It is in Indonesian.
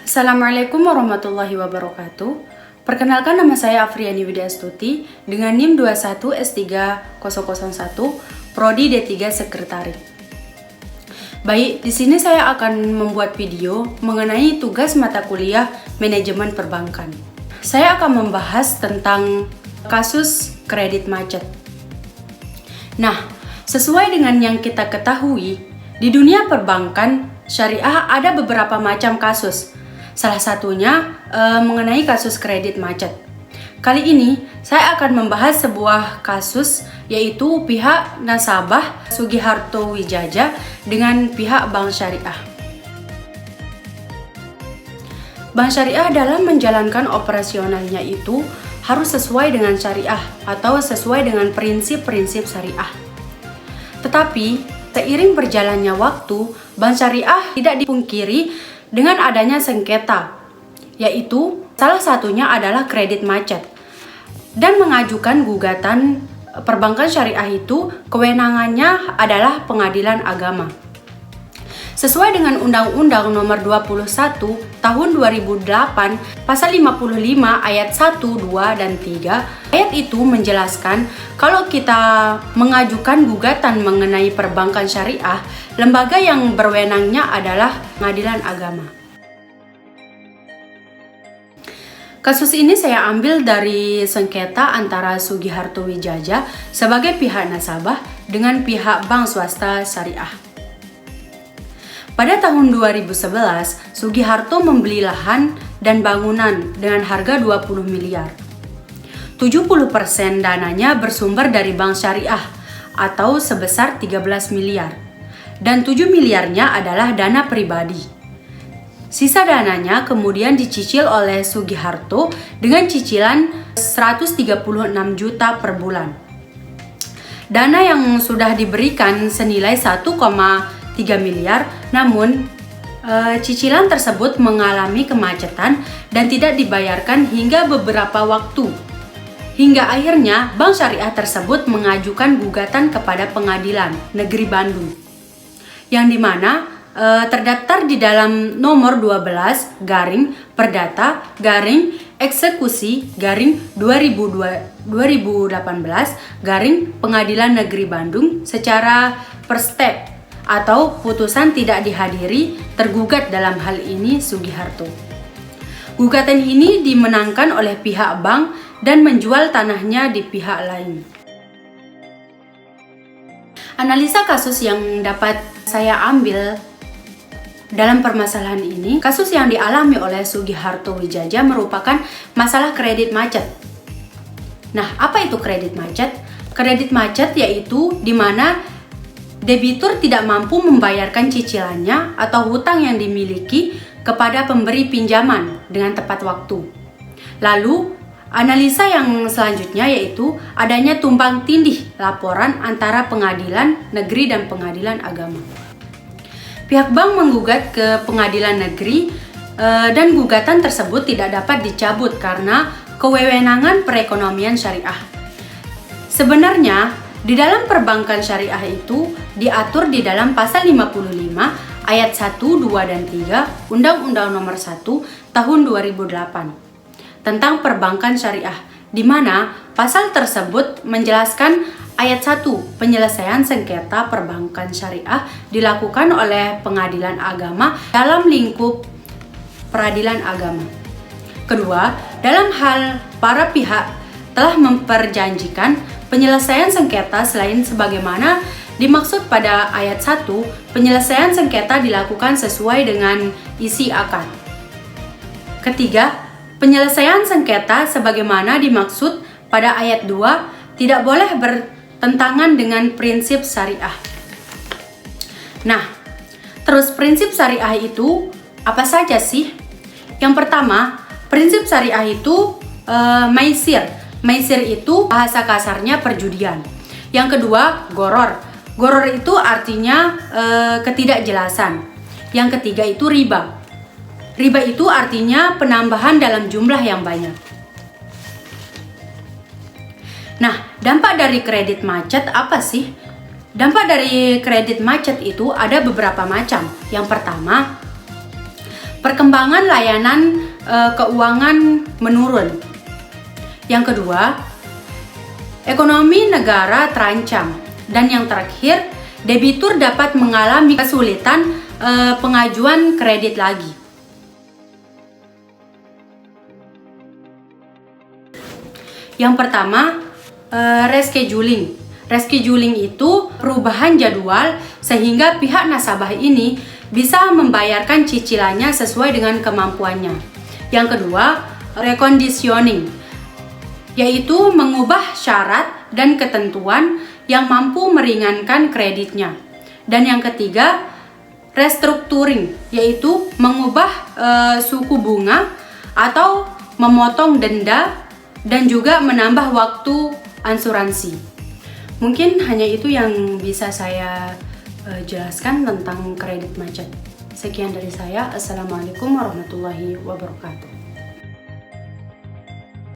Assalamualaikum warahmatullahi wabarakatuh. Perkenalkan, nama saya Afriani Widyastuti dengan NIM 2113001, Prodi D3 Sekretari. Baik, di sini saya akan membuat video mengenai tugas mata kuliah Manajemen Perbankan. Saya akan membahas tentang kasus kredit macet. Nah, sesuai dengan yang kita ketahui, di dunia perbankan syariah ada beberapa macam kasus. Salah satunya mengenai kasus kredit macet. Kali ini saya akan membahas sebuah kasus, yaitu pihak nasabah Sugiharto Wijaya dengan pihak Bank Syariah. Bank Syariah dalam menjalankan operasionalnya itu harus sesuai dengan syariah atau sesuai dengan prinsip-prinsip syariah. Tetapi seiring berjalannya waktu, Bank Syariah tidak dipungkiri dengan adanya sengketa, yaitu salah satunya adalah kredit macet, dan mengajukan gugatan perbankan syariah itu kewenangannya adalah pengadilan agama. Sesuai dengan Undang-Undang Nomor 21 Tahun 2008 Pasal 55 ayat 1, 2, dan 3, ayat itu menjelaskan kalau kita mengajukan gugatan mengenai perbankan syariah, lembaga yang berwenangnya adalah pengadilan agama. Kasus ini saya ambil dari sengketa antara Sugiharto Wijaya sebagai pihak nasabah dengan pihak bank swasta syariah. Pada tahun 2011, Sugiharto membeli lahan dan bangunan dengan harga 20 miliar. 70% dananya bersumber dari bank syariah atau sebesar 13 miliar. Dan 7 miliarnya adalah dana pribadi. Sisa dananya kemudian dicicil oleh Sugiharto dengan cicilan 136 juta per bulan. Dana yang sudah diberikan senilai 1,3 miliar, namun cicilan tersebut mengalami kemacetan dan tidak dibayarkan hingga beberapa waktu. Hingga akhirnya Bank Syariah tersebut mengajukan gugatan kepada Pengadilan Negeri Bandung, yang dimana terdaftar di dalam nomor 12 garing perdata garing eksekusi garing 2018 garing Pengadilan Negeri Bandung secara per step atau putusan tidak dihadiri tergugat, dalam hal ini Sugiharto. Gugatan ini dimenangkan oleh pihak bank dan menjual tanahnya di pihak lain. Analisa kasus yang dapat saya ambil dalam permasalahan ini, kasus yang dialami oleh Sugiharto Wijaya merupakan masalah kredit macet. Nah, apa itu kredit macet? Kredit macet yaitu di mana debitur tidak mampu membayarkan cicilannya atau hutang yang dimiliki kepada pemberi pinjaman dengan tepat waktu. Lalu, analisa yang selanjutnya yaitu adanya tumpang tindih laporan antara pengadilan negeri dan pengadilan agama. Pihak bank menggugat ke pengadilan negeri dan gugatan tersebut tidak dapat dicabut karena kewenangan perekonomian syariah. Sebenarnya, di dalam perbankan syariah itu diatur di dalam pasal 55 ayat 1, 2, dan 3 Undang-Undang Nomor 1 Tahun 2008 tentang perbankan syariah, di mana pasal tersebut menjelaskan ayat 1, penyelesaian sengketa perbankan syariah dilakukan oleh pengadilan agama dalam lingkup peradilan agama. Kedua, dalam hal para pihak telah memperjanjikan penyelesaian sengketa selain sebagaimana dimaksud pada ayat 1, penyelesaian sengketa dilakukan sesuai dengan isi akad. Ketiga, penyelesaian sengketa sebagaimana dimaksud pada ayat 2 tidak boleh bertentangan dengan prinsip syariah. Nah, terus prinsip syariah itu apa saja sih? Yang pertama, prinsip syariah itu maisir. Maisir itu bahasa kasarnya perjudian. Yang kedua, goror. Goror itu artinya ketidakjelasan. Yang ketiga itu riba. Riba itu artinya penambahan dalam jumlah yang banyak. Nah, dampak dari kredit macet apa sih? Dampak dari kredit macet itu ada beberapa macam. Yang pertama, perkembangan layanan keuangan menurun. Yang kedua, ekonomi negara terancam. Dan yang terakhir, debitur dapat mengalami kesulitan pengajuan kredit lagi. Yang pertama, rescheduling. Rescheduling itu perubahan jadwal sehingga pihak nasabah ini bisa membayarkan cicilannya sesuai dengan kemampuannya. Yang kedua, reconditioning, yaitu mengubah syarat dan ketentuan yang mampu meringankan kreditnya. Dan yang ketiga, restructuring, yaitu mengubah suku bunga atau memotong denda dan juga menambah waktu asuransi. Mungkin hanya itu yang bisa saya jelaskan tentang kredit macet. Sekian dari saya. Assalamualaikum warahmatullahi wabarakatuh.